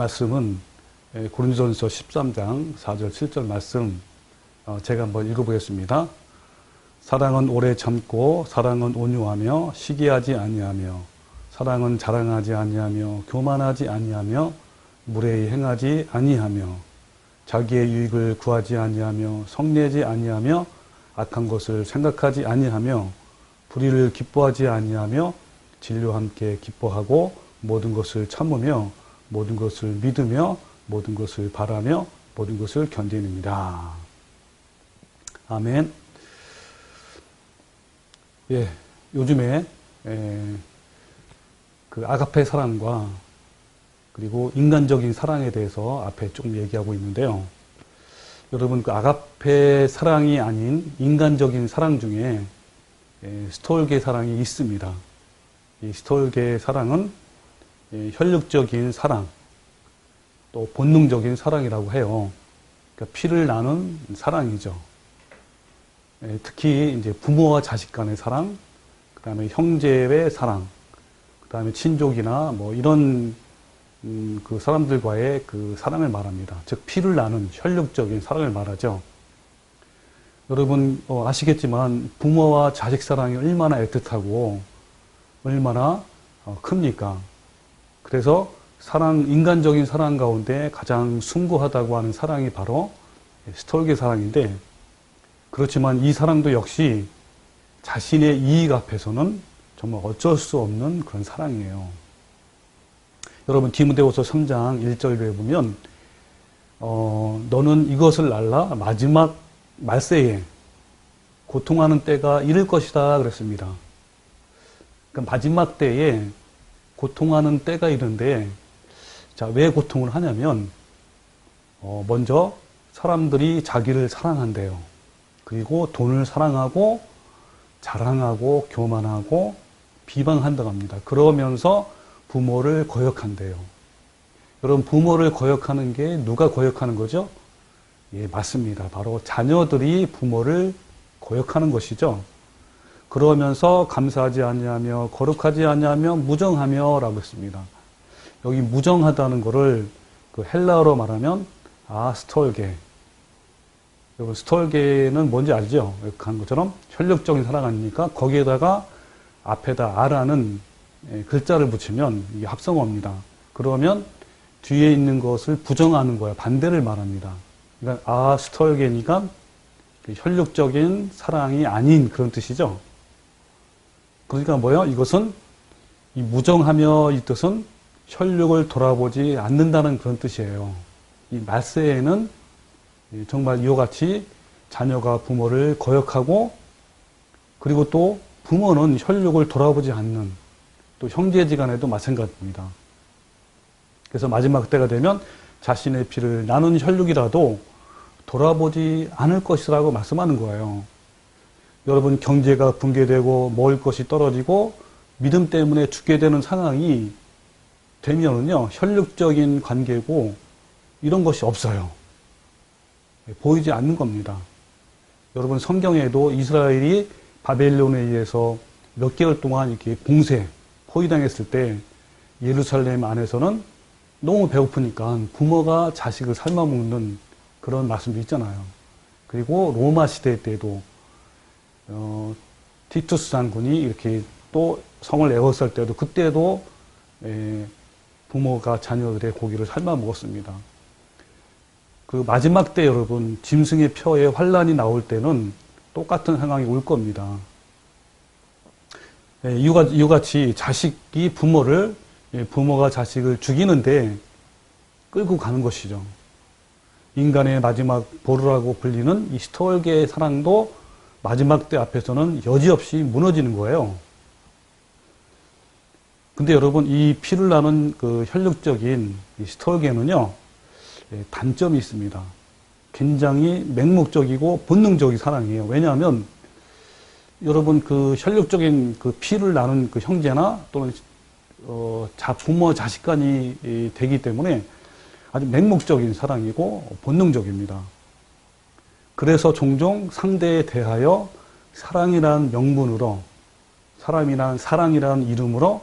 말씀은 고린도전서 13장 4절 7절 말씀 제가 한번 읽어보겠습니다. 사랑은 오래 참고 사랑은 온유하며 시기하지 아니하며 사랑은 자랑하지 아니하며 교만하지 아니하며 무례히 행하지 아니하며 자기의 유익을 구하지 아니하며 성내지 아니하며 악한 것을 생각하지 아니하며 불의를 기뻐하지 아니하며 진리와 함께 기뻐하고 모든 것을 참으며 모든 것을 믿으며 모든 것을 바라며 모든 것을 견디느니라. 아멘. 예, 요즘에 그 아가페 사랑과 그리고 인간적인 사랑에 대해서 앞에 조금 얘기하고 있는데요. 여러분, 그 아가페 사랑이 아닌 인간적인 사랑 중에 스톨게 사랑이 있습니다. 이 스톨게 사랑은 혈육적인 사랑, 또 본능적인 사랑이라고 해요. 그러니까 피를 나눈 사랑이죠. 특히 이제 부모와 자식 간의 사랑, 그 다음에 형제의 사랑, 그 다음에 친족이나 뭐 이런 그 사람들과의 그 사랑을 말합니다. 즉 피를 나눈 혈육적인 사랑을 말하죠. 여러분 아시겠지만 부모와 자식 사랑이 얼마나 애틋하고 얼마나 큽니까? 그래서 인간적인 사랑 가운데 가장 숭고하다고 하는 사랑이 바로 스톨게 사랑인데, 그렇지만 이 사랑도 역시 자신의 이익 앞에서는 정말 어쩔 수 없는 그런 사랑이에요. 여러분, 디모데후서 3장 1절에 보면 너는 이것을 알라 마지막 말세에 고통하는 때가 이를 것이다 그랬습니다. 그러니까 마지막 때에 고통하는 때가 이른데, 자, 왜 고통을 하냐면 먼저 사람들이 자기를 사랑한대요. 그리고 돈을 사랑하고 자랑하고 교만하고 비방한다고 합니다. 그러면서 부모를 거역한대요. 여러분, 부모를 거역하는 게 누가 거역하는 거죠? 예, 맞습니다. 바로 자녀들이 부모를 거역하는 것이죠. 그러면서 감사하지 아니하며 거룩하지 아니하며 무정하며 라고 했습니다. 여기 무정하다는 것을 그 헬라어로 말하면 스톨게. 여러분, 스톨게는 뭔지 알죠? 한 것처럼 혈육적인 사랑 아닙니까? 거기에다가 앞에다 아라는 글자를 붙이면 이게 합성어입니다. 그러면 뒤에 있는 것을 부정하는 거야. 반대를 말합니다. 그러니까 스톨게니까 혈육적인 사랑이 아닌 그런 뜻이죠. 그러니까 뭐예요? 이것은 이 무정하며 이 뜻은 혈육을 돌아보지 않는다는 그런 뜻이에요. 이 말세에는 정말 이와 같이 자녀가 부모를 거역하고, 그리고 또 부모는 혈육을 돌아보지 않는, 또 형제지간에도 마찬가지입니다. 그래서 마지막 때가 되면 자신의 피를 나눈 혈육이라도 돌아보지 않을 것이라고 말씀하는 거예요. 여러분, 경제가 붕괴되고 먹을 것이 떨어지고 믿음 때문에 죽게 되는 상황이 되면은요, 혈육적인 관계고 이런 것이 없어요. 보이지 않는 겁니다. 여러분, 성경에도 이스라엘이 바벨론에 의해서 몇 개월 동안 이렇게 포위당했을 때 예루살렘 안에서는 너무 배고프니까 부모가 자식을 삶아먹는 그런 말씀도 있잖아요. 그리고 로마 시대 때도 티투스 장군이 이렇게 또 성을 에워쌀 때도, 그때도 부모가 자녀들의 고기를 삶아 먹었습니다. 그 마지막 때 여러분, 짐승의 혀에 환란이 나올 때는 똑같은 상황이 올 겁니다. 이와 같이 부모가 자식을 죽이는데 끌고 가는 것이죠. 인간의 마지막 보루라고 불리는 이 스톨게의 사랑도 마지막 때 앞에서는 여지없이 무너지는 거예요. 근데 여러분, 이 피를 나눈 그 혈육적인 이 스톨게는요, 단점이 있습니다. 굉장히 맹목적이고 본능적인 사랑이에요. 왜냐하면 여러분, 그 혈육적인 그 피를 나눈 그 형제나 또는 부모 자식 간이 되기 때문에 아주 맹목적인 사랑이고 본능적입니다. 그래서 종종 상대에 대하여 사랑이라는 명분으로, 사랑이라는 이름으로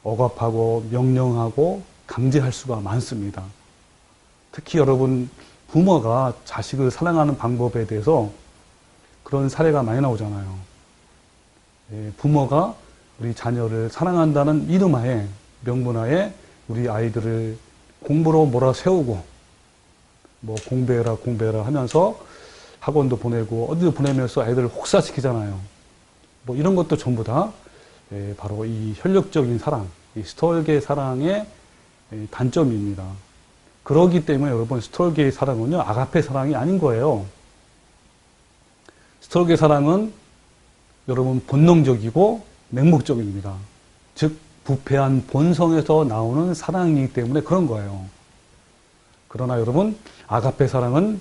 억압하고 명령하고 강제할 수가 많습니다. 특히 여러분 부모가 자식을 사랑하는 방법에 대해서 그런 사례가 많이 나오잖아요. 부모가 우리 자녀를 사랑한다는 이름하에, 명분하에 우리 아이들을 공부로 몰아세우고 뭐 공부해라 하면서 학원도 보내고 어디도 보내면서 아이들을 혹사시키잖아요. 뭐 이런 것도 전부 다 바로 이 혈육적인 사랑, 이 스톨게의 사랑의 단점입니다. 그러기 때문에 여러분 스톨게의 사랑은요, 아가페 사랑이 아닌 거예요. 스톨게 사랑은 여러분 본능적이고 맹목적입니다. 즉 부패한 본성에서 나오는 사랑이기 때문에 그런 거예요. 그러나 여러분 아가페 사랑은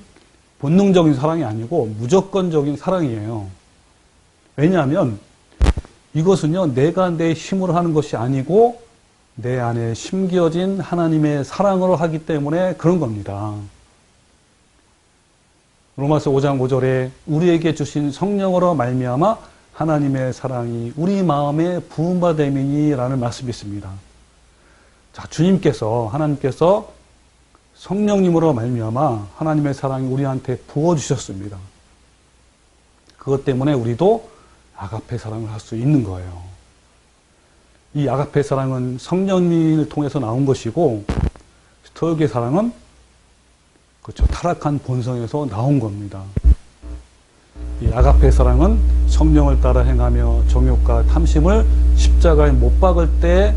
본능적인 사랑이 아니고 무조건적인 사랑이에요. 왜냐하면 이것은요, 내가 내 힘으로 하는 것이 아니고 내 안에 심겨진 하나님의 사랑으로 하기 때문에 그런 겁니다. 로마서 5장 5절에 우리에게 주신 성령으로 말미암아 하나님의 사랑이 우리 마음에 부음받음이니 라는 말씀이 있습니다. 자, 하나님께서 성령님으로 말미암아 하나님의 사랑이 우리한테 부어주셨습니다. 그것 때문에 우리도 아가페 사랑을 할 수 있는 거예요. 이 아가페 사랑은 성령님을 통해서 나온 것이고, 스톨게 사랑은 그렇죠, 타락한 본성에서 나온 겁니다. 이 아가페 사랑은 성령을 따라 행하며 정욕과 탐심을 십자가에 못 박을 때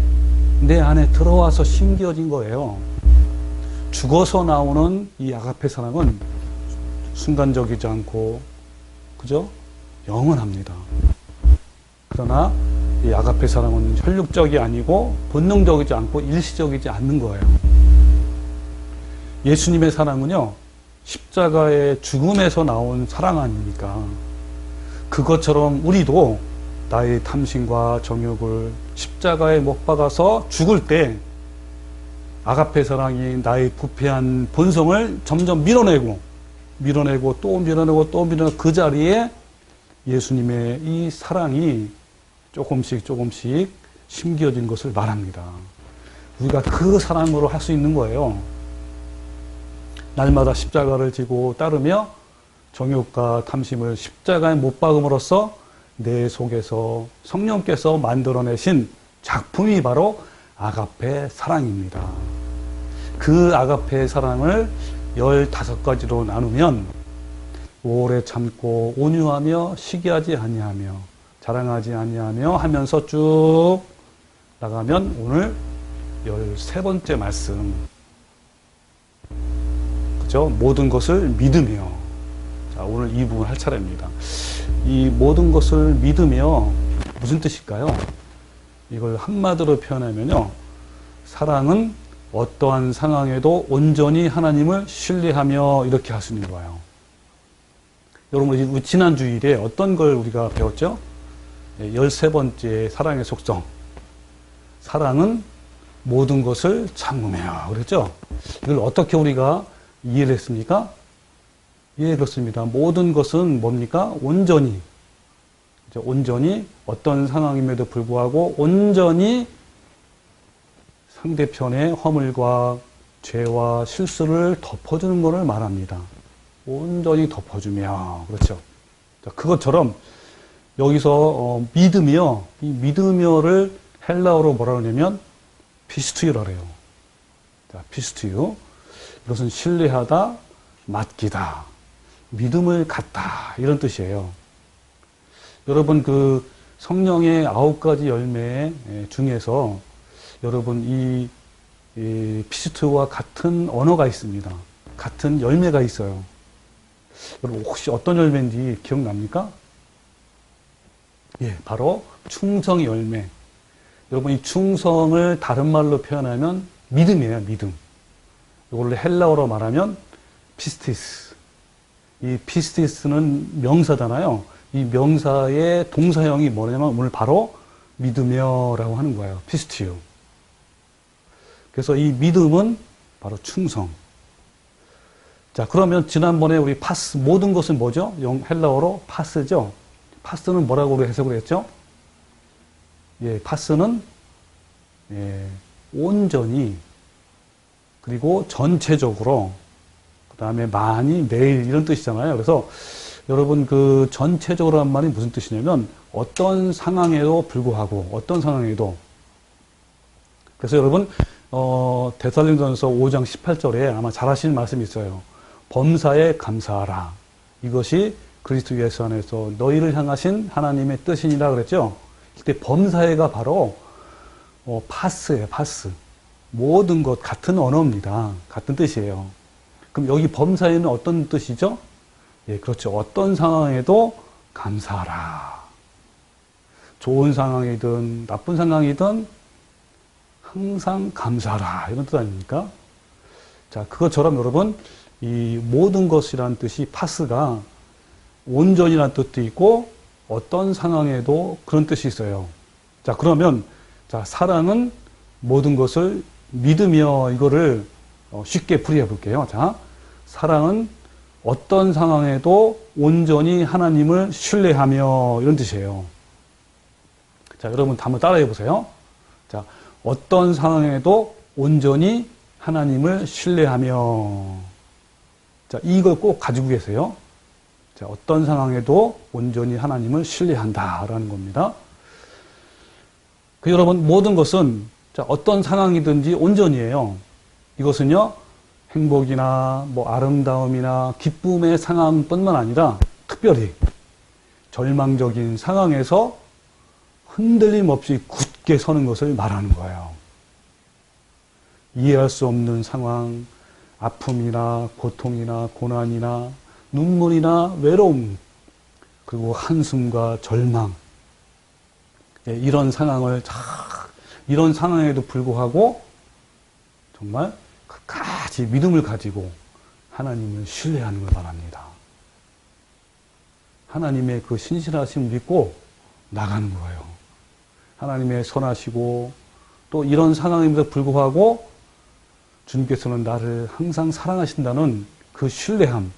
내 안에 들어와서 심겨진 거예요. 죽어서 나오는 이 아가페 사랑은 순간적이지 않고, 그죠? 영원합니다. 그러나 이 아가페 사랑은 혈육적이 아니고 본능적이지 않고 일시적이지 않는 거예요. 예수님의 사랑은요, 십자가의 죽음에서 나온 사랑 아닙니까? 그것처럼 우리도 나의 탐심과 정욕을 십자가에 못 박아서 죽을 때 아가페 사랑이 나의 부패한 본성을 점점 밀어내고 또 밀어내고 그 자리에 예수님의 이 사랑이 조금씩 심겨진 것을 말합니다. 우리가 그 사랑으로 할 수 있는 거예요. 날마다 십자가를 지고 따르며 정욕과 탐심을 십자가에 못 박음으로써 내 속에서 성령께서 만들어내신 작품이 바로 아가페 사랑입니다. 그 아가페 사랑을 15가지로 나누면 오래 참고 온유하며 시기하지 아니하며 자랑하지 아니하며 하면서 쭉 나가면 오늘 13번째 말씀, 그죠? 모든 것을 믿으며. 자, 오늘 이 부분 할 차례입니다. 이 모든 것을 믿으며 무슨 뜻일까요? 이걸 한마디로 표현하면요, 사랑은 어떠한 상황에도 온전히 하나님을 신뢰하며 이렇게 할 수 있는 거예요. 여러분, 지난 주일에 어떤 걸 우리가 배웠죠? 13번째 사랑의 속성. 사랑은 모든 것을 참으며. 그랬죠? 이걸 어떻게 우리가 이해를 했습니까? 예, 그렇습니다. 모든 것은 뭡니까? 온전히 어떤 상황임에도 불구하고 온전히 상대편의 허물과 죄와 실수를 덮어주는 것을 말합니다. 온전히 덮어주며. 그렇죠. 그것처럼 여기서 믿으며, 이 믿으며를 헬라어로 뭐라 그러냐면 피스투유라 그래요. 자, 피스투유. 이것은 신뢰하다, 맡기다, 믿음을 갖다, 이런 뜻이에요. 여러분, 그 성령의 9가지 열매 중에서 여러분 이 피스투유와 같은 언어가 있습니다. 같은 열매가 있어요. 여러분 혹시 어떤 열매인지 기억납니까? 예, 바로 충성의 열매. 여러분, 이 충성을 다른 말로 표현하면 믿음이에요, 믿음. 이걸로 헬라어로 말하면 피스티스. 이 피스티스는 명사잖아요. 이 명사의 동사형이 뭐냐면 오늘 바로 믿으며라고 하는 거예요. 피스티유. 그래서 이 믿음은 바로 충성. 자, 그러면 지난번에 우리 파스, 모든 것은 뭐죠? 헬라어로 파스죠? 파스는 뭐라고 해석을 했죠? 예, 파스는 온전히 그리고 전체적으로 그다음에 많이, 매일 이런 뜻이잖아요. 그래서 여러분 그 전체적으로 한 말이 무슨 뜻이냐면 어떤 상황에도 불구하고 어떤 상황에도 그래서 여러분 데살로니가전서 5장 18절에 아마 잘 아시는 말씀이 있어요. 범사에 감사하라. 이것이 그리스도 예수 안에서 너희를 향하신 하나님의 뜻이니라 그랬죠. 이때 범사에가 바로 파스예요. 파스. 모든 것 같은 언어입니다. 같은 뜻이에요. 그럼 여기 범사에는 어떤 뜻이죠? 예, 그렇죠. 어떤 상황에도 감사하라. 좋은 상황이든 나쁜 상황이든 항상 감사하라. 이런 뜻 아닙니까? 자, 그것처럼 여러분 이 모든 것이라는 뜻이 파스가 온전이라는 뜻도 있고 어떤 상황에도 그런 뜻이 있어요. 자, 그러면 자, 사랑은 모든 것을 믿으며 이거를 쉽게 풀이해 볼게요. 자, 사랑은 어떤 상황에도 온전히 하나님을 신뢰하며 이런 뜻이에요. 자, 여러분 한번 따라해 보세요. 자, 어떤 상황에도 온전히 하나님을 신뢰하며. 자, 이걸 꼭 가지고 계세요. 자, 어떤 상황에도 온전히 하나님을 신뢰한다라는 겁니다. 여러분 모든 것은 자, 어떤 상황이든지 온전이에요. 이것은요, 행복이나 아름다움이나 기쁨의 상황뿐만 아니라 특별히 절망적인 상황에서 흔들림 없이 굳게 서는 것을 말하는 거예요. 이해할 수 없는 상황, 아픔이나 고통이나 고난이나 눈물이나 외로움, 그리고 한숨과 절망, 이런 이런 상황에도 불구하고 정말 끝까지 믿음을 가지고 하나님을 신뢰하는 걸 말합니다. 하나님의 그 신실하심을 믿고 나가는 거예요. 하나님의 선하시고 또 이런 상황임에도 불구하고 주님께서는 나를 항상 사랑하신다는 그 신뢰함,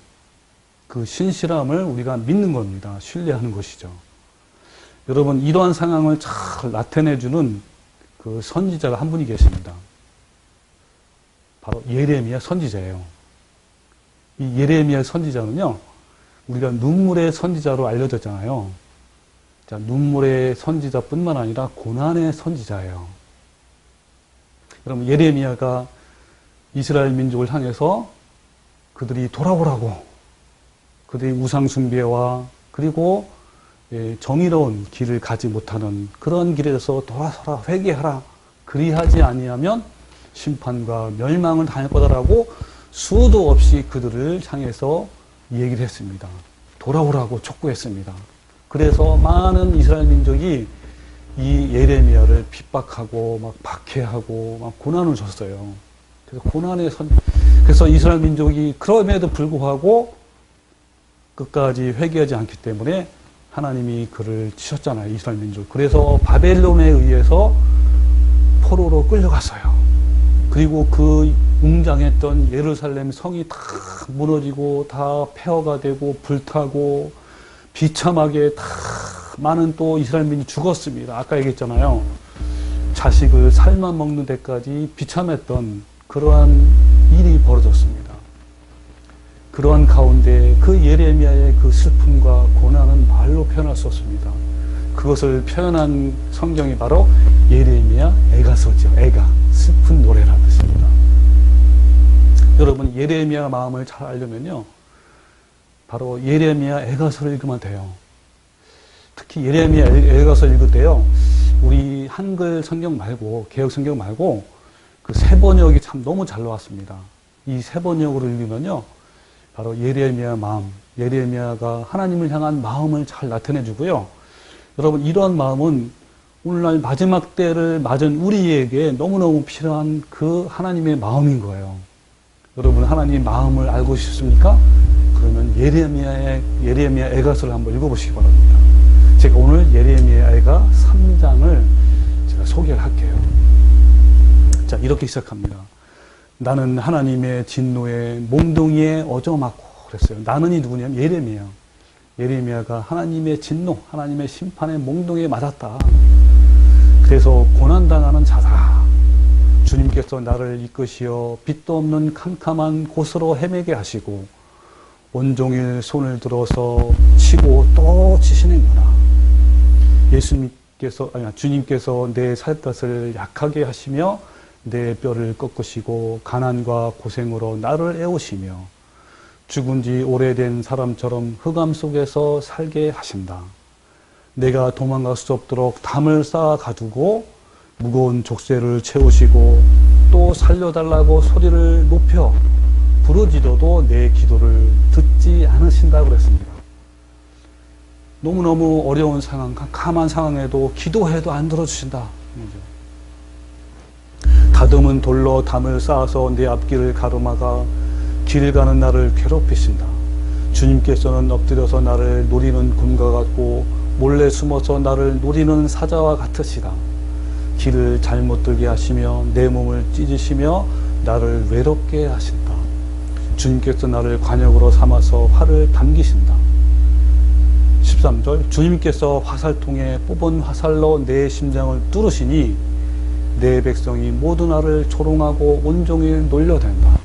그 신실함을 우리가 믿는 겁니다. 신뢰하는 것이죠. 여러분 이러한 상황을 잘 나타내주는 그 선지자가 한 분이 계십니다. 바로 예레미야 선지자예요. 이 예레미야 선지자는요, 우리가 눈물의 선지자로 알려졌잖아요. 자, 눈물의 선지자뿐만 아니라 고난의 선지자예요. 여러분 예레미야가 이스라엘 민족을 향해서 그들이 돌아오라고, 그들이 우상 숭배와 그리고 정의로운 길을 가지 못하는 그런 길에서 돌아서라, 회개하라, 그리하지 아니하면 심판과 멸망을 당할 거다라고 수도 없이 그들을 향해서 얘기를 했습니다. 돌아오라고 촉구했습니다. 그래서 많은 이스라엘 민족이 이 예레미야를 핍박하고 막 박해하고 막 고난을 줬어요. 그래서 이스라엘 민족이 그럼에도 불구하고 끝까지 회개하지 않기 때문에 하나님이 그를 치셨잖아요, 이스라엘 민족. 그래서 바벨론에 의해서 포로로 끌려갔어요. 그리고 그 웅장했던 예루살렘 성이 다 무너지고 다 폐허가 되고 불타고 비참하게 다 많은 또 이스라엘 민족이 죽었습니다. 아까 얘기했잖아요. 자식을 삶아 먹는 데까지 비참했던 그러한 일이 벌어졌습니다. 그러한 가운데 그 예레미야의 그 슬픔과 고난은 말로 표현할 수 없습니다. 그것을 표현한 성경이 바로 예레미야 애가서죠. 애가, 슬픈 노래라는 뜻입니다. 여러분 예레미야 마음을 잘 알려면요, 바로 예레미야 애가서를 읽으면 돼요. 특히 예레미야 애가서 읽을 때요, 우리 한글 성경 말고 개역 성경 말고 그 새 번역이 참 너무 잘 나왔습니다. 이 새 번역으로 읽으면요, 바로 예레미야 마음, 예레미야가 하나님을 향한 마음을 잘 나타내 주고요. 여러분 이러한 마음은 오늘날 마지막 때를 맞은 우리에게 너무너무 필요한 그 하나님의 마음인 거예요. 여러분 하나님의 마음을 알고 싶습니까? 그러면 예레미야 애가서를 한번 읽어보시기 바랍니다. 제가 오늘 예레미야 애가 3장을 제가 소개를 할게요. 자, 이렇게 시작합니다. 나는 하나님의 진노에 몽둥이에 얻어맞고 그랬어요. 나는이 누구냐면 예레미야. 예레미야가 하나님의 진노, 하나님의 심판의 몽둥이에 맞았다. 그래서 고난당하는 자다. 주님께서 나를 이끄시어 빛도 없는 캄캄한 곳으로 헤매게 하시고 온종일 손을 들어서 치고 또 치시는구나. 주님께서 내 살갗을 약하게 하시며 내 뼈를 꺾으시고 가난과 고생으로 나를 애우시며 죽은 지 오래된 사람처럼 흑암 속에서 살게 하신다. 내가 도망갈 수 없도록 담을 쌓아 가두고 무거운 족쇄를 채우시고 또 살려달라고 소리를 높여 부르짖어도 내 기도를 듣지 않으신다고 그랬습니다. 너무너무 어려운 상황, 캄캄한 상황에도 기도해도 안 들어주신다. 다듬은 돌로 담을 쌓아서 내 앞길을 가로막아 길 가는 나를 괴롭히신다. 주님께서는 엎드려서 나를 노리는 곰과 같고 몰래 숨어서 나를 노리는 사자와 같으시다. 길을 잘못 들게 하시며 내 몸을 찢으시며 나를 외롭게 하신다. 주님께서 나를 관역으로 삼아서 활을 당기신다. 13절 주님께서 화살통에 뽑은 화살로 내 심장을 뚫으시니 내 백성이 모두 나를 조롱하고 온종일 놀려댄다.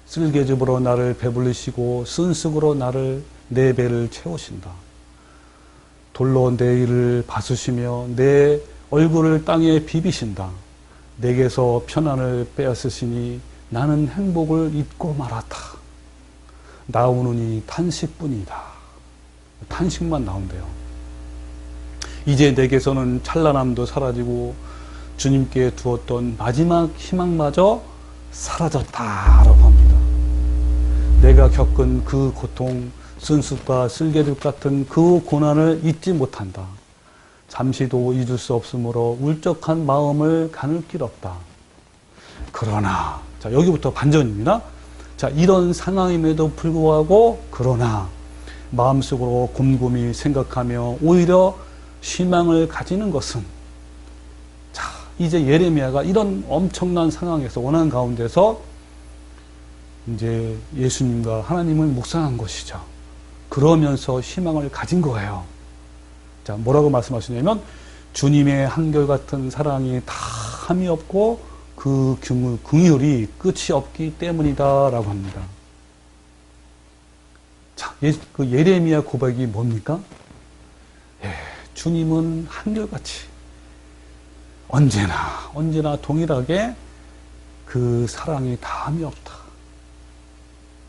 쓸개즙으로 나를 배불리시고 쓴쑥으로 내 배를 채우신다. 돌로 내 이를 바수시며 내 얼굴을 땅에 비비신다. 내게서 편안을 빼앗으시니 나는 행복을 잊고 말았다. 나오느니 탄식뿐이다. 탄식만 나온대요. 이제 내게서는 찬란함도 사라지고 주님께 두었던 마지막 희망마저 사라졌다라고 합니다. 내가 겪은 그 고통, 쓴쑥과 쓸개즙 같은 그 고난을 잊지 못한다. 잠시도 잊을 수 없으므로 울적한 마음을 가눌 길 없다. 그러나, 자, 여기부터 반전입니다. 자, 이런 상황임에도 불구하고, 그러나, 마음속으로 곰곰이 생각하며 오히려 희망을 가지는 것은, 자, 이제 예레미야가 이런 엄청난 상황에서, 원한 가운데서, 이제 예수님과 하나님을 묵상한 것이죠. 그러면서 희망을 가진 거예요. 자, 뭐라고 말씀하시냐면 주님의 한결같은 사랑이 다함이 없고 그 긍휼이 끝이 없기 때문이다 라고 합니다. 자, 그 예레미야 고백이 뭡니까? 주님은 한결같이 언제나 동일하게 그 사랑이 다함이 없다.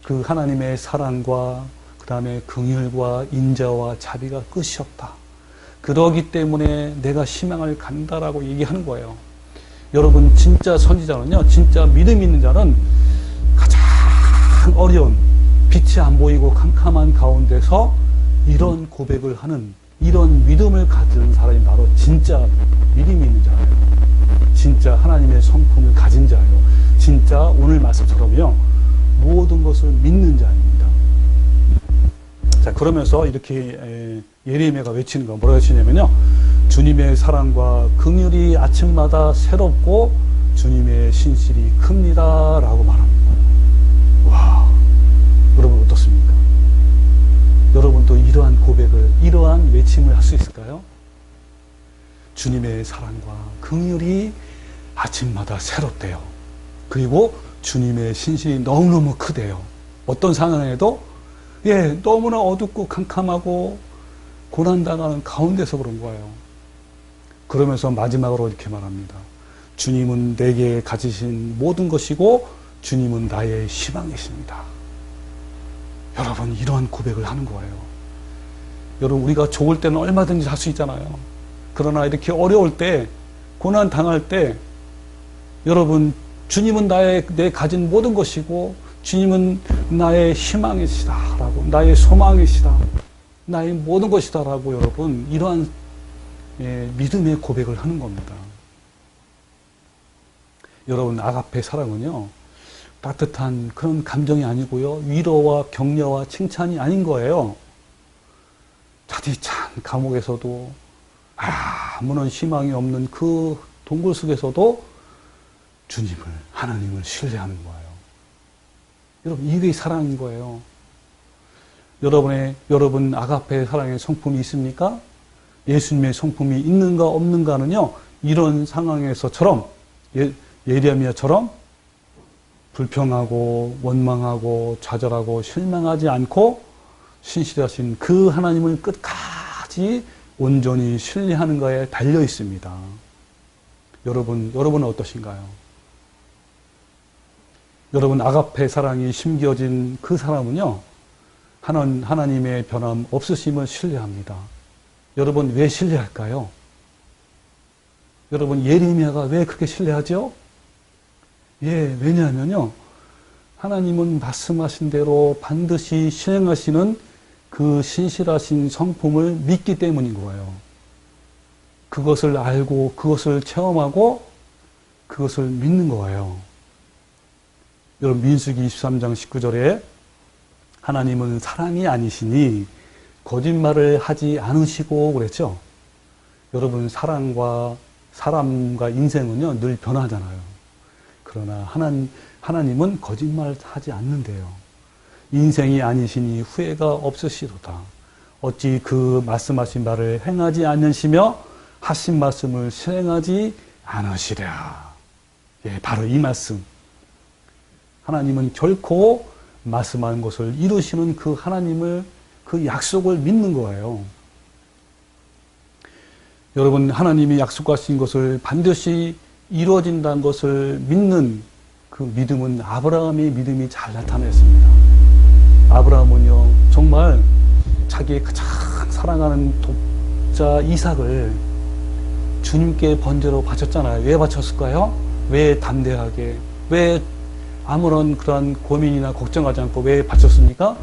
그 하나님의 사랑과 그 다음에 긍휼과 인자와 자비가 끝이 없다. 그러기 때문에 내가 희망을 간다라고 얘기하는 거예요. 여러분, 진짜 선지자는요, 진짜 믿음 있는 자는 가장 어려운, 빛이 안 보이고 캄캄한 가운데서 이런 고백을 하는, 이런 믿음을 가진 사람이 바로 진짜 믿음이 있는 자예요. 진짜 하나님의 성품을 가진 자예요. 진짜 오늘 말씀처럼요, 모든 것을 믿는 자입니다. 자, 그러면서 이렇게 예레미야가 외치는 거 뭐라고 외치냐면요, 주님의 사랑과 긍휼이 아침마다 새롭고 주님의 신실이 큽니다 라고 말합니다. 와, 여러분 어떻습니까? 여러분도 이러한 고백을, 이러한 외침을 할 수 있을까요? 주님의 사랑과 긍휼이 아침마다 새롭대요. 그리고 주님의 신실이 너무너무 크대요. 어떤 상황에도 너무나 어둡고 캄캄하고 고난당하는 가운데서 그런 거예요. 그러면서 마지막으로 이렇게 말합니다. 주님은 내게 가지신 모든 것이고 주님은 나의 희망이십니다. 여러분, 이러한 고백을 하는 거예요. 여러분, 우리가 좋을 때는 얼마든지 할 수 있잖아요. 그러나 이렇게 어려울 때, 고난 당할 때, 여러분, 주님은 내 가진 모든 것이고 주님은 나의 희망이시다 라고, 나의 소망이시다, 나의 모든 것이다 라고, 여러분, 이러한 믿음의 고백을 하는 겁니다. 여러분, 아가페 사랑은요, 따뜻한 그런 감정이 아니고요, 위로와 격려와 칭찬이 아닌 거예요. 차디찬 감옥에서도 아무런 희망이 없는 그 동굴 속에서도 주님을, 하나님을 신뢰하는 거예요. 여러분, 이게 사랑인 거예요. 여러분 아가페 사랑의 성품이 있습니까? 예수님의 성품이 있는가 없는가는요, 이런 상황에서처럼 예레미야처럼 불평하고 원망하고 좌절하고 실망하지 않고 신실하신 그 하나님을 끝까지 온전히 신뢰하는 거에 달려 있습니다. 여러분은 어떠신가요? 여러분 아가페 사랑이 심겨진 그 사람은요, 하나님의 변함 없으심을 신뢰합니다. 여러분 왜 신뢰할까요? 여러분 예레미야가 왜 그렇게 신뢰하죠? 왜냐하면요, 하나님은 말씀하신 대로 반드시 실행하시는 그 신실하신 성품을 믿기 때문인 거예요. 그것을 알고 그것을 체험하고 그것을 믿는 거예요. 여러분 민수기 23장 19절에 하나님은 사랑이 아니시니 거짓말을 하지 않으시고 그랬죠. 여러분 사랑과 사람과 인생은요 늘 변하잖아요. 그러나 하나님은 거짓말하지 않는데요. 인생이 아니시니 후회가 없으시도다. 어찌 그 말씀하신 바를 행하지 않으시며 하신 말씀을 실행하지 않으시랴. 바로 이 말씀. 하나님은 결코 말씀한 것을 이루시는 그 하나님을, 그 약속을 믿는 거예요. 여러분 하나님이 약속하신 것을 반드시 이루어진다는 것을 믿는 그 믿음은 아브라함의 믿음이 잘 나타냈습니다. 아브라함은요 정말 자기의 가장 사랑하는 독자 이삭을 주님께 번제로 바쳤잖아요. 왜 바쳤을까요? 왜 담대하게, 왜 아무런 그런 고민이나 걱정하지 않고 왜 바쳤습니까?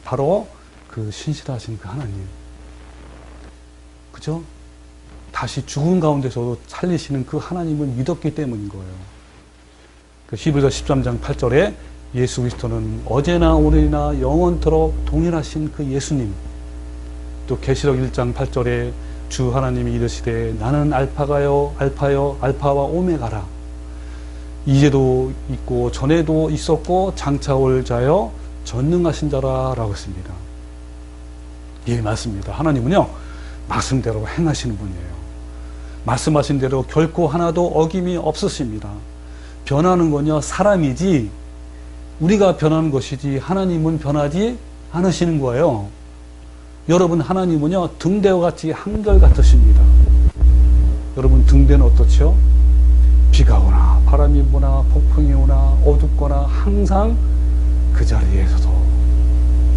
바로 그 신실하신 그 하나님, 그죠? 다시 죽은 가운데서도 살리시는 그 하나님을 믿었기 때문인 거예요. 그 히브리서 13장 8절에 예수 그리스도는 어제나 오늘이나 영원토록 동일하신 그 예수님, 또 계시록 1장 8절에 주 하나님이 이르시되 나는 알파가요 알파와 오메가라. 이제도 있고 전에도 있었고 장차 올 자여 전능하신 자라라고 했습니다. 맞습니다. 하나님은요 말씀대로 행하시는 분이에요. 말씀하신 대로 결코 하나도 어김이 없으십니다. 변하는 건요 사람이지 우리가 변하는 것이지 하나님은 변하지 않으시는 거예요. 여러분 하나님은요 등대와 같이 한결같으십니다. 여러분 등대는 어떻죠? 비가 오나 바람이 부나 폭풍이 오나 어둡거나 항상 그 자리에서도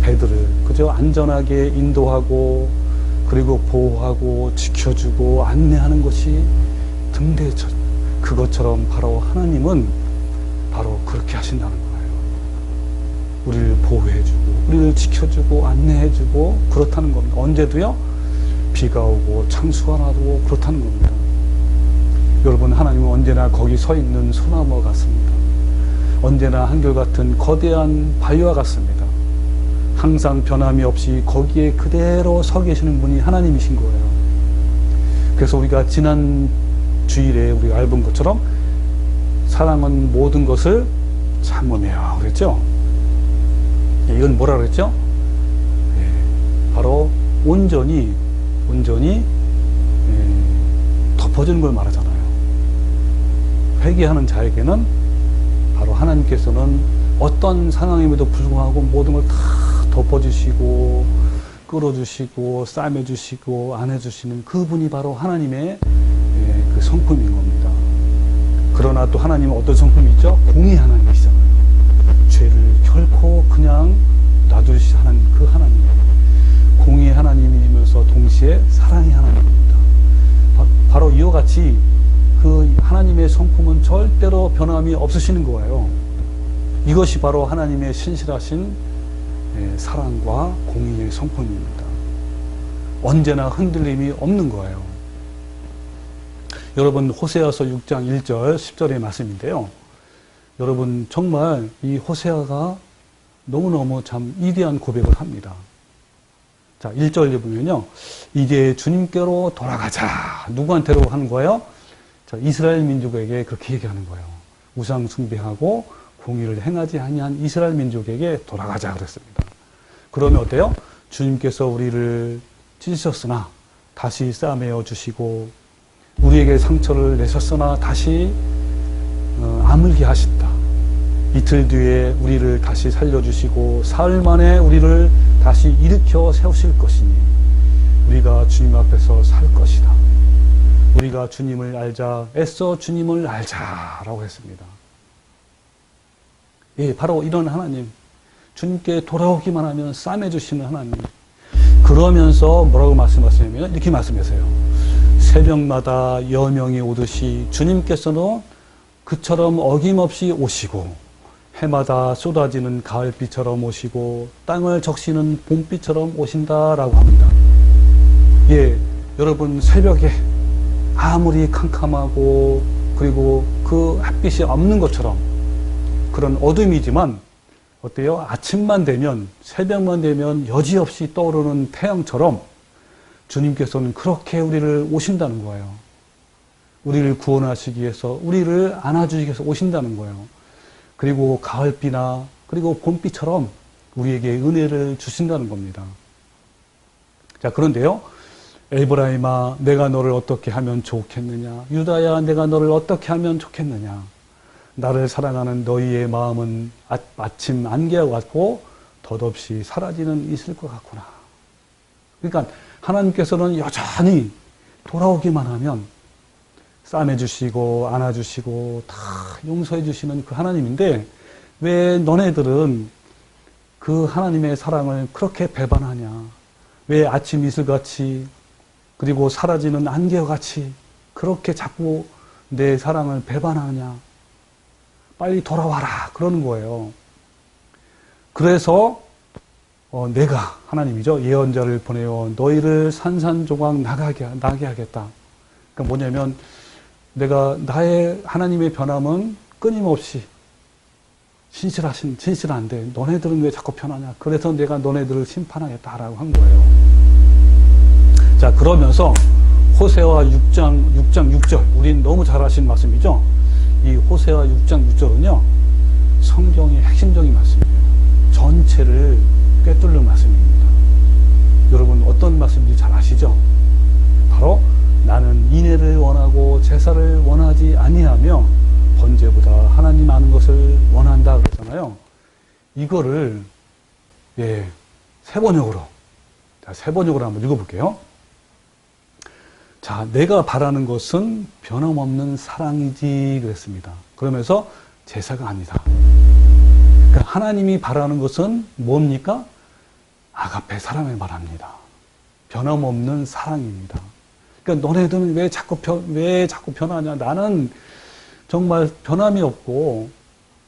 배들을 그저 안전하게 인도하고 그리고 보호하고 지켜주고 안내하는 것이 등대죠. 그것처럼 바로 하나님은 바로 그렇게 하신다는 거예요. 우리를 보호해주고 우리를 지켜주고 안내해주고 그렇다는 겁니다. 언제도요 비가 오고 창수가 나도 그렇다는 겁니다. 여러분 하나님은 언제나 거기 서 있는 소나무와 같습니다. 언제나 한결같은 거대한 바위와 같습니다. 항상 변함이 없이 거기에 그대로 서 계시는 분이 하나님이신 거예요. 그래서 우리가 지난 주일에 우리가 알본 것처럼 사랑은 모든 것을 참으며 그랬죠? 이건 뭐라 그랬죠? 바로 온전히 덮어주는 걸 말하잖아요. 회개하는 자에게는 바로 하나님께서는 어떤 상황임에도 불구하고 모든 걸 다 덮어주시고 끌어주시고 싸매주시고 안해주시는 그분이 바로 하나님의 그 성품인 겁니다. 그러나 또 하나님은 어떤 성품이 있죠? 공의 하나님이시잖아요. 죄를 결코 그냥 놔두시 하나님, 그 하나님, 공의 하나님이면서 동시에 사랑의 하나님입니다. 바로 이와 같이 그 하나님의 성품은 절대로 변함이 없으시는 거예요. 이것이 바로 하나님의 신실하신 사랑과 공의의 성품입니다. 언제나 흔들림이 없는 거예요. 여러분 호세아서 6장 1절 10절의 말씀인데요. 여러분 정말 이 호세아가 너무너무 참 위대한 고백을 합니다. 자 1절에 보면요. 이제 주님께로 돌아가자. 누구한테로 하는 거예요? 자, 이스라엘 민족에게 그렇게 얘기하는 거예요. 우상 숭배하고 공의를 행하지 아니한 이스라엘 민족에게 돌아가자 그랬습니다. 그러면 어때요? 주님께서 우리를 찢으셨으나 다시 싸매어 주시고 우리에게 상처를 내셨으나 다시 아물게 하신다. 이틀 뒤에 우리를 다시 살려주시고 사흘 만에 우리를 다시 일으켜 세우실 것이니 우리가 주님 앞에서 살 것이다. 우리가 주님을 알자, 애써 주님을 알자라고 했습니다. 예, 바로 이런 하나님, 주님께 돌아오기만 하면 싸매주시는 하나님. 그러면서 뭐라고 말씀하시냐면 이렇게 말씀하세요. 새벽마다 여명이 오듯이 주님께서는 그처럼 어김없이 오시고 해마다 쏟아지는 가을비처럼 오시고 땅을 적시는 봄비처럼 오신다라고 합니다. 예, 여러분 새벽에 아무리 캄캄하고 그리고 그 햇빛이 없는 것처럼 그런 어둠이지만 어때요? 아침만 되면 새벽만 되면 여지없이 떠오르는 태양처럼 주님께서는 그렇게 우리를 오신다는 거예요. 우리를 구원하시기 위해서 우리를 안아주시기 위해서 오신다는 거예요. 그리고 가을비나 그리고 봄비처럼 우리에게 은혜를 주신다는 겁니다. 자, 그런데요. 에브라임아, 내가 너를 어떻게 하면 좋겠느냐? 유다야, 내가 너를 어떻게 하면 좋겠느냐? 나를 사랑하는 너희의 마음은 마침 안개와 같고 덧없이 사라지는 이슬 것 같구나. 그러니까 하나님께서는 여전히 돌아오기만 하면 싸매주시고 안아주시고 다 용서해주시는 그 하나님인데 왜 너네들은 그 하나님의 사랑을 그렇게 배반하냐? 왜 아침 이슬같이 그리고 사라지는 안개와 같이 그렇게 자꾸 내 사랑을 배반하냐? 빨리 돌아와라 그러는 거예요. 그래서 내가 하나님이죠. 예언자를 보내어 너희를 산산조각 나게 하겠다. 그러니까 뭐냐면 내가 나의 하나님의 변함은 끊임없이 신실한데 너네들은 왜 자꾸 변하냐. 그래서 내가 너네들을 심판하겠다라고 한 거예요. 자, 그러면서 호세아 6장 6절 우린 너무 잘 아시는 말씀이죠. 이 호세아 6장 6절은요 성경의 핵심적인 말씀이에요. 전체를 꿰뚫는 말씀입니다. 여러분 어떤 말씀인지 잘 아시죠? 바로 나는 인애를 원하고 제사를 원하지 아니하며 번제보다 하나님 아는 것을 원한다 그랬잖아요. 이거를 세 번역으로 한번 읽어볼게요. 자, 내가 바라는 것은 변함없는 사랑이지 그랬습니다. 그러면서 제사가 아니다. 그러니까 하나님이 바라는 것은 뭡니까? 아가페 사랑을 말합니다. 변함없는 사랑입니다. 그러니까 너네들은 왜 자꾸 변하냐? 나는 정말 변함이 없고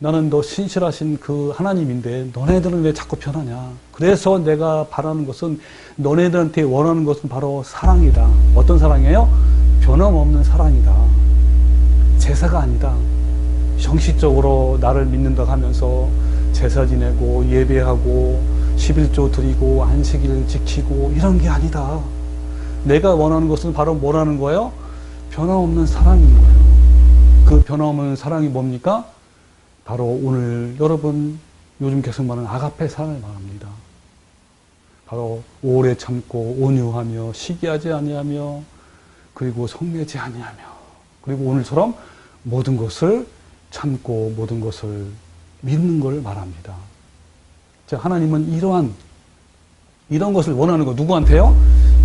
나는 너 신실하신 그 하나님인데 너네들은 왜 자꾸 변하냐? 그래서 내가 바라는 것은 너네들한테 원하는 것은 바로 사랑이다. 어떤 사랑이에요? 변함없는 사랑이다. 제사가 아니다. 형식적으로 나를 믿는다고 하면서 제사 지내고 예배하고 11조 드리고 안식일 지키고 이런 게 아니다. 내가 원하는 것은 바로 뭐라는 거예요? 변함없는 사랑인 거예요. 그 변함없는 사랑이 뭡니까? 바로 오늘 여러분 요즘 계속 말하는 아가페 사랑을 말합니다. 바로 오래 참고 온유하며 시기하지 아니하며 그리고 성내지 아니하며 그리고 오늘처럼 모든 것을 참고 모든 것을 믿는 걸 말합니다. 자, 하나님은 이런 것을 원하는 거 누구한테요?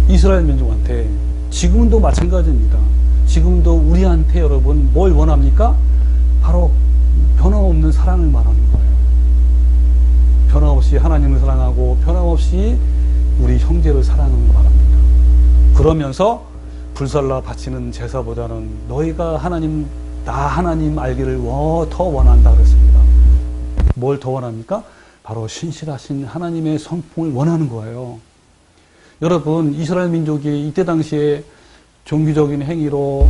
이스라엘 민족한테. 지금도 마찬가지입니다. 지금도 우리한테 여러분 뭘 원합니까? 바로 변함없는 사랑을 말하는 거예요. 변함없이 하나님을 사랑하고 변함없이 우리 형제를 사랑하는 걸 말합니다. 그러면서 불살라 바치는 제사보다는 너희가 나 하나님 알기를 더 원한다 그랬습니다. 뭘 더 원합니까? 바로 신실하신 하나님의 성품을 원하는 거예요. 여러분 이스라엘 민족이 이때 당시에 종교적인 행위로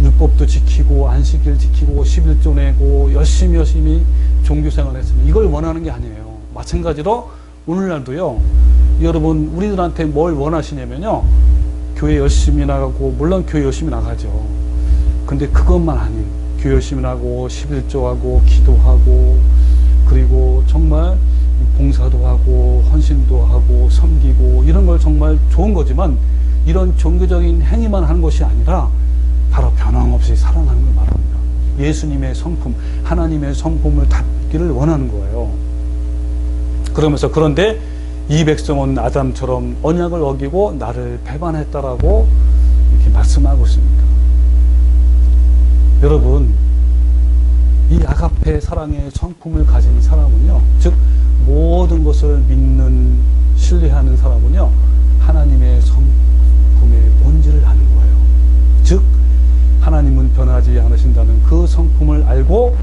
율법도 지키고 안식일 지키고 11조 내고 열심히 종교생활을 했습니다. 이걸 원하는 게 아니에요. 마찬가지로 오늘날도요. 여러분 우리들한테 뭘 원하시냐면요. 교회 열심히 나가고 물론 교회 열심히 나가죠. 근데 그것만 아닌 교회 열심히 나가고 11조하고 기도하고 그리고 정말 봉사도 하고 헌신도 하고 섬기고 이런 걸 정말 좋은 거지만 이런 종교적인 행위만 하는 것이 아니라 바로 변함없이 사랑하는 걸 말합니다. 예수님의 성품, 하나님의 성품을 닮기를 원하는 거예요. 그러면서 그런데 이 백성은 아담처럼 언약을 어기고 나를 배반했다라고 이렇게 말씀하고 있습니다. 여러분, 이 아가페 사랑의 성품을 가진 사람은요, 즉 모든 것을 믿는, 신뢰하는 사람은요, 하나님의 성품의 본질을 아는 거예요. 즉 하나님은 변하지 않으신다는 그 성품을 알고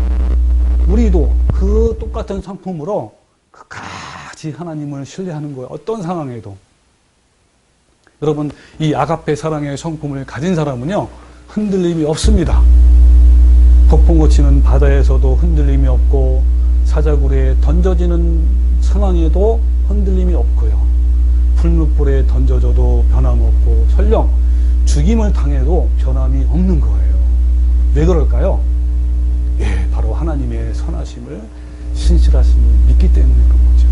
우리도 그 똑같은 성품으로 끝까지 하나님을 신뢰하는 거예요. 어떤 상황에도. 여러분, 이 아가페 사랑의 성품을 가진 사람은요, 흔들림이 없습니다. 폭풍 고치는 바다에서도 흔들림이 없고, 사자굴에 던져지는 상황에도 흔들림이 없고요. 풀무불에 던져져도 변함없고, 설령 죽임을 당해도 변함이 없는 거예요. 왜 그럴까요? 예, 바로 하나님의 선하심을, 신실하심을 믿기 때문에 그런 거죠.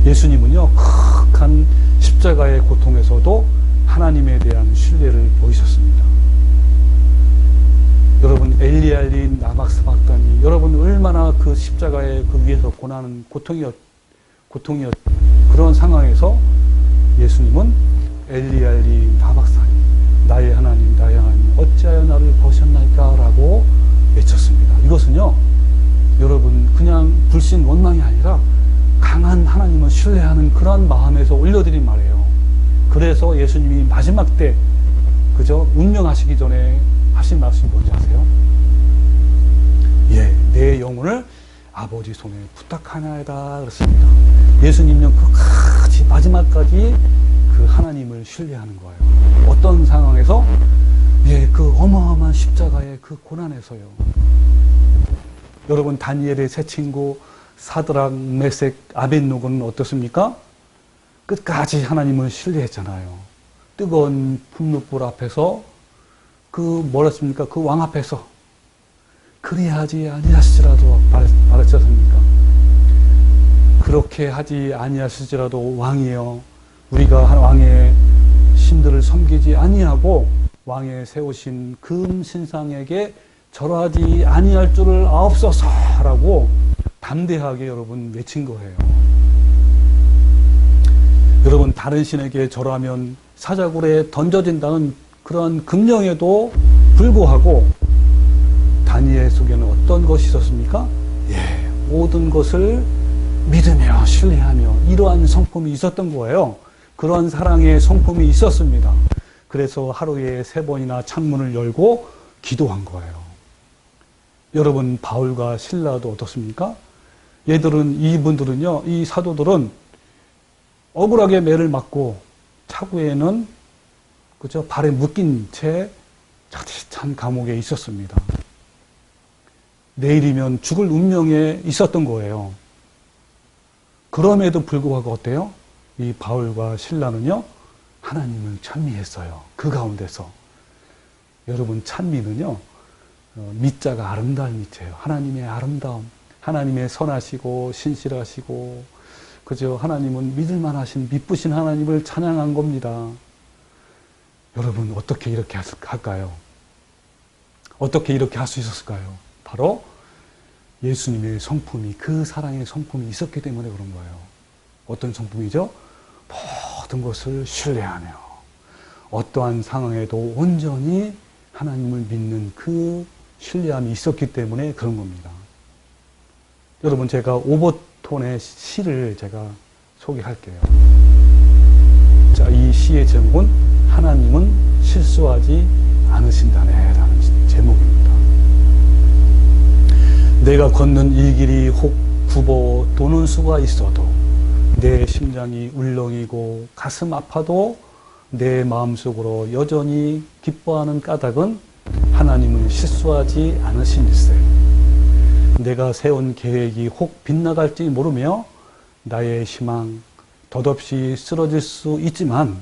예수님은요, 극한 십자가의 고통에서도 하나님에 대한 신뢰를 보이셨습니다. 여러분, 엘리알리 나막사박단이 여러분 얼마나 그 십자가의 그 위에서 고난은 고통이었 그런 상황에서 예수님은 엘리알리 나박사니 나의 하나님 어찌하여 나를 버리셨나이까 라고 외쳤습니다. 이것은요, 여러분 그냥 불신 원망이 아니라 강한 하나님을 신뢰하는 그런 마음에서 올려드린 말이에요. 그래서 예수님이 마지막 때 그저 운명하시기 전에 하신 말씀이 뭔지 아세요? 예, 내 영혼을 아버지 손에 부탁하나이다 그랬습니다. 예수님은 끝까지 마지막까지 그 하나님을 신뢰하는 거예요. 어떤 상황에서? 예, 그 어마어마한 십자가의 그 고난에서요. 여러분, 다니엘의 세 친구 사드락, 메색, 아벳노고는 어떻습니까? 끝까지 하나님을 신뢰했잖아요. 뜨거운 풀무불 앞에서 그 뭐랬습니까? 그 왕 앞에서 그리하지 아니하시더라도 말했지 않습니까? 그렇게 하지 아니하시더라도 왕이여, 우리가 한 왕의 신들을 섬기지 아니하고 왕에 세우신 금 신상에게 절하지 아니할 줄을 아옵소서라고 담대하게 여러분 외친 거예요. 여러분, 다른 신에게 절하면 사자굴에 던져진다는 그런 금령에도 불구하고 다니엘 속에는 어떤 것이 있었습니까? 예, 모든 것을 믿으며 신뢰하며 이러한 성품이 있었던 거예요. 그런 사랑의 성품이 있었습니다. 그래서 하루에 3번이나 창문을 열고 기도한 거예요. 여러분, 바울과 실라도 어떻습니까? 이분들은요, 이 사도들은 억울하게 매를 맞고 차구에는 그저 발에 묶인 채 자칫한 감옥에 있었습니다. 내일이면 죽을 운명에 있었던 거예요. 그럼에도 불구하고 어때요? 이 바울과 실라는요, 하나님을 찬미했어요. 그 가운데서. 여러분, 찬미는요, 미자가 아름다운 미자예요. 하나님의 아름다움, 하나님의 선하시고 신실하시고 그저 하나님은 믿을만하신 미쁘신 하나님을 찬양한 겁니다. 여러분, 어떻게 이렇게 할까요? 어떻게 이렇게 할 수 있었을까요? 바로 예수님의 성품이, 그 사랑의 성품이 있었기 때문에 그런 거예요. 어떤 성품이죠? 모든 것을 신뢰하며 어떠한 상황에도 온전히 하나님을 믿는 그 신뢰함이 있었기 때문에 그런 겁니다. 여러분, 제가 오버톤의 시를 제가 소개할게요. 자, 이 시의 제목은 하나님은 실수하지 않으신다네 라는 제목입니다. 내가 걷는 이 길이 혹 굽어 도는 수가 있어도 내 심장이 울렁이고 가슴 아파도 내 마음속으로 여전히 기뻐하는 까닭은 하나님은 실수하지 않으신일세. 내가 세운 계획이 혹 빗나갈지 모르며 나의 희망 덧없이 쓰러질 수 있지만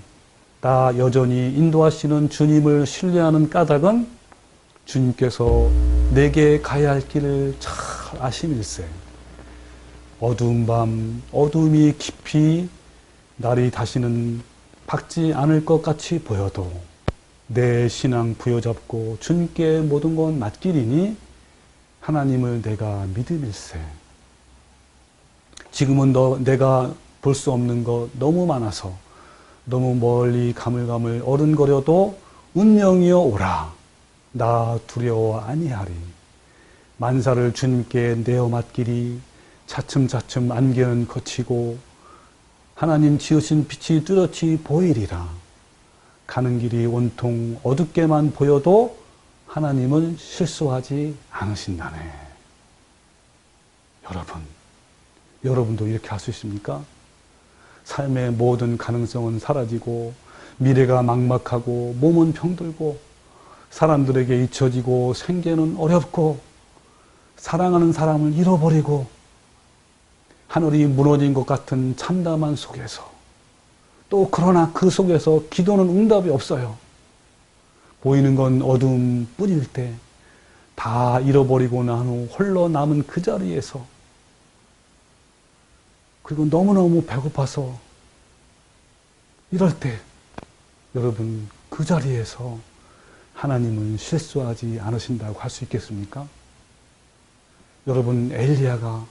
나 여전히 인도하시는 주님을 신뢰하는 까닭은 주님께서 내게 가야 할 길을 잘 아심일세. 어두운 밤 어두움이 깊이 날이 다시는 밝지 않을 것 같이 보여도 내 신앙 부여잡고 주님께 모든 건 맡기리니 하나님을 내가 믿음일세. 지금은 내가 볼 수 없는 것 너무 많아서 너무 멀리 가물가물 어른거려도 운명이여 오라. 나 두려워 아니하리. 만사를 주님께 내어 맡기리. 차츰차츰 안개는 거치고 하나님 지으신 빛이 뚜렷이 보이리라. 가는 길이 온통 어둡게만 보여도 하나님은 실수하지 않으신다네. 여러분도 이렇게 할 수 있습니까? 삶의 모든 가능성은 사라지고 미래가 막막하고 몸은 병들고 사람들에게 잊혀지고 생계는 어렵고 사랑하는 사람을 잃어버리고 하늘이 무너진 것 같은 참담한 속에서 또 그러나 그 속에서 기도는 응답이 없어요. 보이는 건 어둠 뿐일 때 다 잃어버리고 난 후 홀로 남은 그 자리에서 그리고 너무너무 배고파서 이럴 때 여러분 그 자리에서 하나님은 실수하지 않으신다고 할 수 있겠습니까? 여러분 엘리야가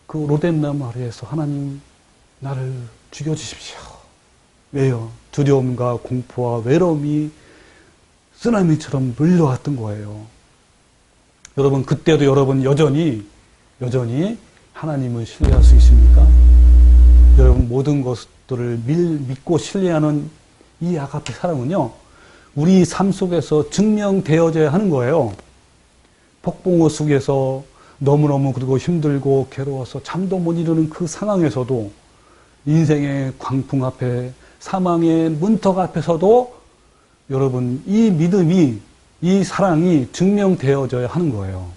그 로뎀나무 아래에서 하나님 나를 죽여주십시오. 왜요? 두려움과 공포와 외로움이 쓰나미처럼 물려왔던 거예요. 여러분 그때도 여러분 여전히 하나님을 신뢰할 수 있습니까? 여러분 모든 것들을 믿고 신뢰하는 이 아가페 사랑은요 우리 삶 속에서 증명되어져야 하는 거예요. 폭풍우 속에서 너무너무 그리고 힘들고 괴로워서 잠도 못 이루는 그 상황에서도 인생의 광풍 앞에 사망의 문턱 앞에서도 여러분 이 믿음이 이 사랑이 증명되어져야 하는 거예요.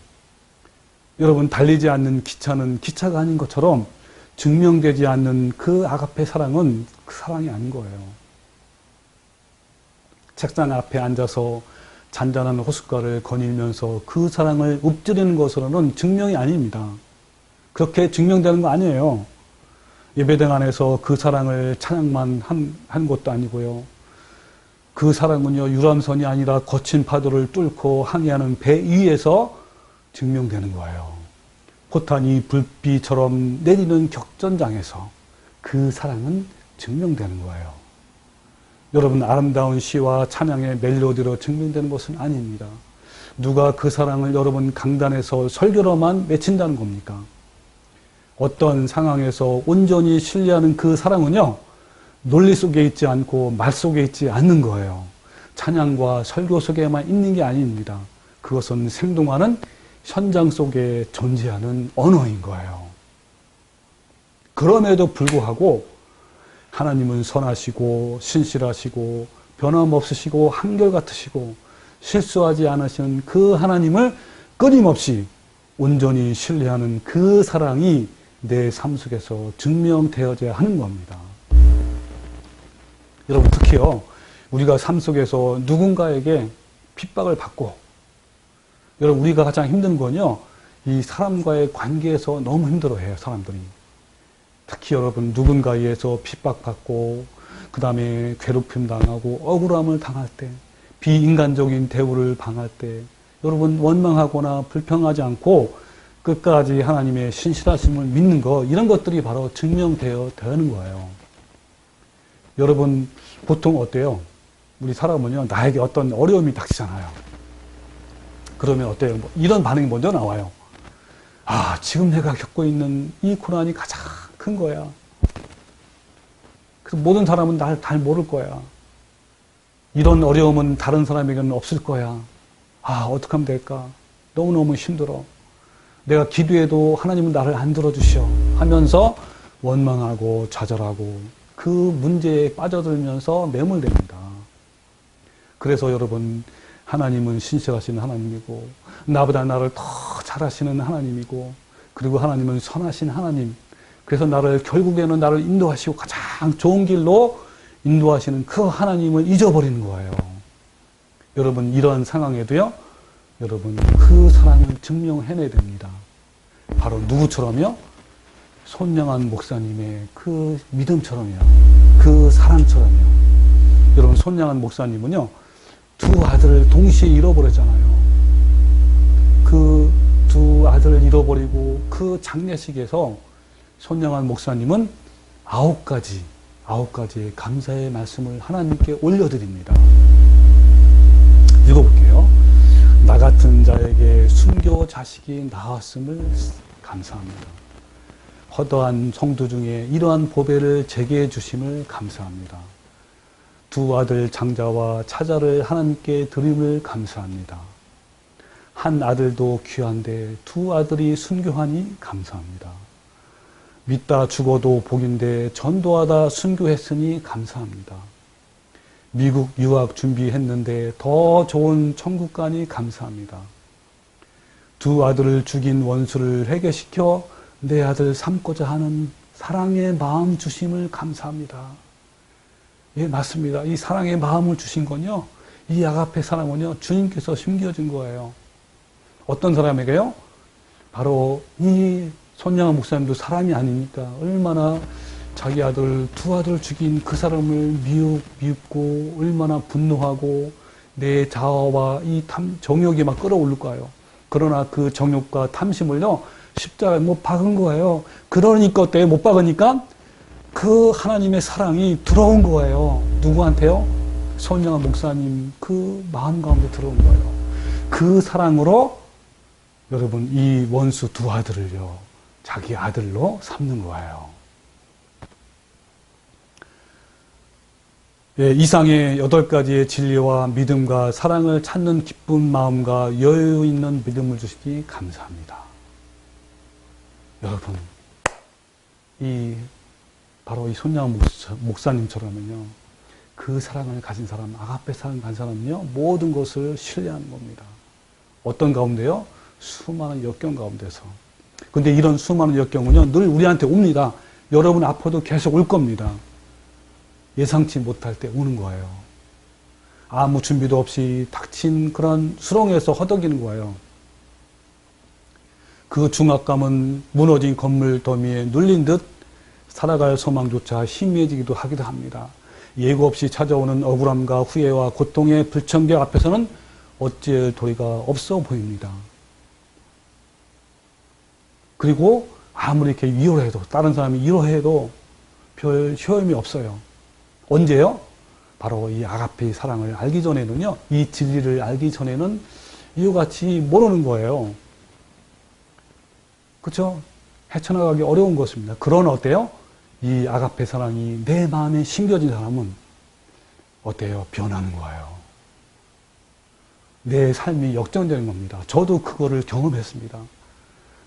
여러분 달리지 않는 기차는 기차가 아닌 것처럼 증명되지 않는 그 아가페 사랑은 그 사랑이 아닌 거예요. 책상 앞에 앉아서 잔잔한 호숫가를 거닐면서 그 사랑을 읊조리는 것으로는 증명이 아닙니다. 그렇게 증명되는 거 아니에요. 예배당 안에서 그 사랑을 찬양만 한 것도 아니고요. 그 사랑은요 유람선이 아니라 거친 파도를 뚫고 항해하는 배 위에서 증명되는 거예요. 포탄이 불비처럼 내리는 격전장에서 그 사랑은 증명되는 거예요. 여러분 아름다운 시와 찬양의 멜로디로 증명되는 것은 아닙니다. 누가 그 사랑을 여러분 강단에서 설교로만 맺힌다는 겁니까? 어떤 상황에서 온전히 신뢰하는 그 사랑은요 논리 속에 있지 않고 말 속에 있지 않는 거예요. 찬양과 설교 속에만 있는 게 아닙니다. 그것은 생동하는 현장 속에 존재하는 언어인 거예요. 그럼에도 불구하고 하나님은 선하시고 신실하시고 변함없으시고 한결같으시고 실수하지 않으시는 그 하나님을 끊임없이 온전히 신뢰하는 그 사랑이 내 삶 속에서 증명되어져야 하는 겁니다. 여러분 특히요 우리가 삶 속에서 누군가에게 핍박을 받고 여러분 우리가 가장 힘든 건요 이 사람과의 관계에서 너무 힘들어해요. 사람들이 특히 여러분 누군가에 의해서 핍박받고 그 다음에 괴롭힘 당하고 억울함을 당할 때 비인간적인 대우를 당할 때 여러분 원망하거나 불평하지 않고 끝까지 하나님의 신실하심을 믿는 것 이런 것들이 바로 증명되어 되는 거예요. 여러분 보통 어때요? 우리 사람은요 나에게 어떤 어려움이 닥치잖아요. 그러면 어때요? 뭐 이런 반응이 먼저 나와요. 아 지금 내가 겪고 있는 이 고난이 가장 큰 거야. 그래서 모든 사람은 날 잘 모를 거야. 이런 어려움은 다른 사람에게는 없을 거야. 아 어떻게 하면 될까? 너무너무 힘들어. 내가 기도해도 하나님은 나를 안 들어주셔 하면서 원망하고 좌절하고 그 문제에 빠져들면서 매몰됩니다. 그래서 여러분 하나님은 신실하신 하나님이고 나보다 나를 더 잘하시는 하나님이고 그리고 하나님은 선하신 하나님 그래서 결국에는 나를 인도하시고 가장 좋은 길로 인도하시는 그 하나님을 잊어버리는 거예요. 여러분 이런 상황에도요 여러분 그 사랑을 증명해내야 됩니다. 바로 누구처럼요? 손영한 목사님의 그 믿음처럼요. 그 사랑처럼요. 여러분 손영한 목사님은요 두 아들을 동시에 잃어버렸잖아요. 그 두 아들을 잃어버리고 그 장례식에서 손영환 목사님은 9가지의 감사의 말씀을 하나님께 올려드립니다. 읽어볼게요. 나 같은 자에게 순교 자식이 나왔음을 감사합니다. 허다한 성도 중에 이러한 보배를 제게 해주심을 감사합니다. 두 아들 장자와 차자를 하나님께 드림을 감사합니다. 한 아들도 귀한데 두 아들이 순교하니 감사합니다. 믿다 죽어도 복인데 전도하다 순교했으니 감사합니다. 미국 유학 준비했는데 더 좋은 천국 가니 감사합니다. 두 아들을 죽인 원수를 회개시켜 내 아들 삼고자 하는 사랑의 마음 주심을 감사합니다. 예, 맞습니다. 이 사랑의 마음을 주신 건요, 이 아가페 사랑은요, 주님께서 숨겨진 거예요. 어떤 사람에게요? 바로 이 손양한 목사님도 사람이 아니니까 얼마나 자기 아들, 두 아들 죽인 그 사람을 미흡고 얼마나 분노하고 내 자아와 이 정욕이 막 끌어올릴까요? 그러나 그 정욕과 탐심을요, 십자가에 못 박은 거예요. 그러니까 어때요? 못 박으니까 그 하나님의 사랑이 들어온 거예요. 누구한테요? 손양한 목사님 그 마음 가운데 들어온 거예요. 그 사랑으로 여러분 이 원수 두 아들을요, 자기 아들로 삼는 거예요. 예, 이상의 8가지의 진리와 믿음과 사랑을 찾는 기쁜 마음과 여유 있는 믿음을 주시니 감사합니다. 여러분, 바로 이 손양 목사님처럼은요, 그 사랑을 가진 사람, 아가페 사랑을 가진 사람은요, 모든 것을 신뢰하는 겁니다. 어떤 가운데요? 수많은 역경 가운데서. 근데 이런 수많은 역경은요, 늘 우리한테 옵니다. 여러분 앞으로도 계속 올 겁니다. 예상치 못할 때 오는 거예요. 아무 준비도 없이 닥친 그런 수렁에서 허덕이는 거예요. 그 중압감은 무너진 건물 더미에 눌린 듯 살아갈 소망조차 희미해지기도 하기도 합니다. 예고 없이 찾아오는 억울함과 후회와 고통의 불청객 앞에서는 어찌할 도리가 없어 보입니다. 그리고 아무리 이렇게 위로해도, 다른 사람이 위로해도 별 효험이 없어요. 언제요? 바로 이 아가페의 사랑을 알기 전에는요, 이 진리를 알기 전에는 이와 같이 모르는 거예요. 그렇죠? 헤쳐나가기 어려운 것입니다. 그러나 어때요? 이 아가페 사랑이 내 마음에 심겨진 사람은 어때요? 변하는 거예요. 내 삶이 역전되는 겁니다. 저도 그거를 경험했습니다.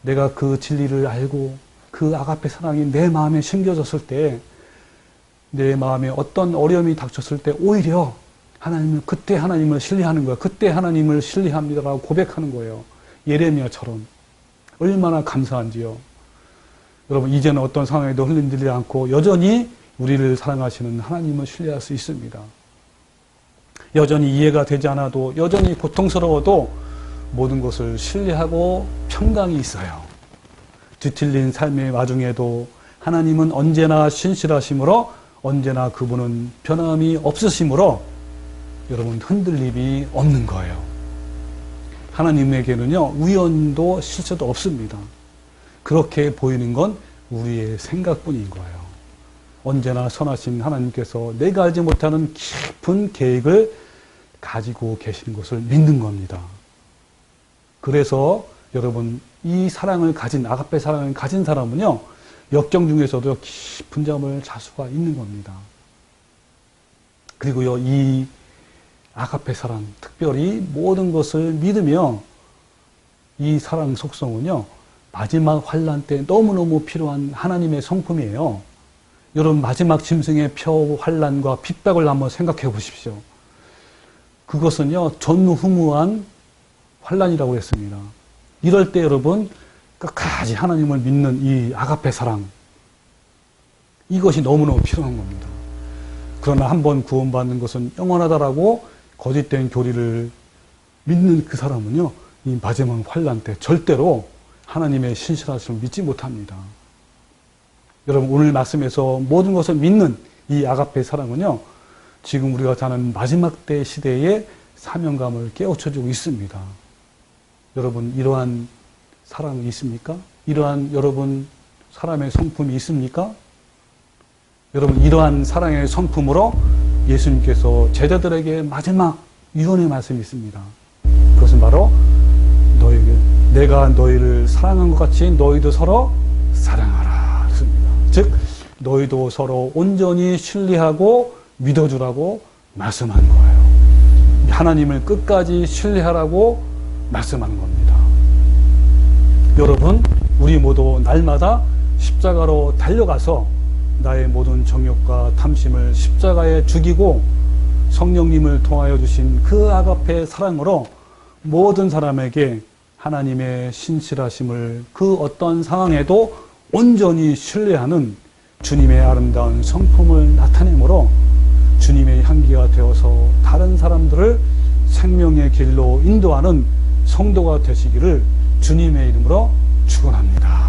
내가 그 진리를 알고 그 아가페 사랑이 내 마음에 심겨졌을 때, 내 마음에 어떤 어려움이 닥쳤을 때 오히려 그때 하나님을 신뢰하는 거예요. 그때 하나님을 신뢰합니다라고 고백하는 거예요. 예레미야처럼. 얼마나 감사한지요. 여러분, 이제는 어떤 상황에도 흔들리지 않고 여전히 우리를 사랑하시는 하나님을 신뢰할 수 있습니다. 여전히 이해가 되지 않아도, 여전히 고통스러워도 모든 것을 신뢰하고 평강이 있어요. 뒤틀린 삶의 와중에도 하나님은 언제나 신실하심으로, 언제나 그분은 변함이 없으심으로 여러분 흔들림이 없는 거예요. 하나님에게는요, 우연도 실수도 없습니다. 그렇게 보이는 건 우리의 생각뿐인 거예요. 언제나 선하신 하나님께서 내가 알지 못하는 깊은 계획을 가지고 계신 것을 믿는 겁니다. 그래서 여러분, 이 사랑을 가진, 아가페 사랑을 가진 사람은요, 역경 중에서도 깊은 잠을 잘 수가 있는 겁니다. 그리고요, 이 아가페 사랑, 특별히 모든 것을 믿으며 이 사랑 속성은요, 마지막 환난 때 너무너무 필요한 하나님의 성품이에요. 여러분, 마지막 짐승의 표 환난과 핍박을 한번 생각해 보십시오. 그것은요, 전무후무한 환난이라고 했습니다. 이럴 때 여러분, 끝까지 하나님을 믿는 이 아가페 사랑, 이것이 너무너무 필요한 겁니다. 그러나 한번 구원받는 것은 영원하다라고 거짓된 교리를 믿는 그 사람은요, 이 마지막 환난 때 절대로 하나님의 신실하심을 믿지 못합니다. 여러분, 오늘 말씀에서 모든 것을 믿는 이 아가페 사랑은요, 지금 우리가 사는 마지막 때 시대에 사명감을 깨우쳐주고 있습니다. 여러분 이러한 사랑이 있습니까? 이러한 여러분 사람의 성품이 있습니까? 여러분 이러한 사랑의 성품으로 예수님께서 제자들에게 마지막 유언의 말씀이 있습니다. 그것은 바로 내가 너희를 사랑한 것 같이 너희도 서로 사랑하라. 그렇습니다. 즉 너희도 서로 온전히 신뢰하고 믿어주라고 말씀한 거예요. 하나님을 끝까지 신뢰하라고 말씀하는 겁니다. 여러분 우리 모두 날마다 십자가로 달려가서 나의 모든 정욕과 탐심을 십자가에 죽이고 성령님을 통하여 주신 그 아가페 사랑으로 모든 사람에게 하나님의 신실하심을 그 어떤 상황에도 온전히 신뢰하는 주님의 아름다운 성품을 나타내므로 주님의 향기가 되어서 다른 사람들을 생명의 길로 인도하는 성도가 되시기를 주님의 이름으로 축원합니다.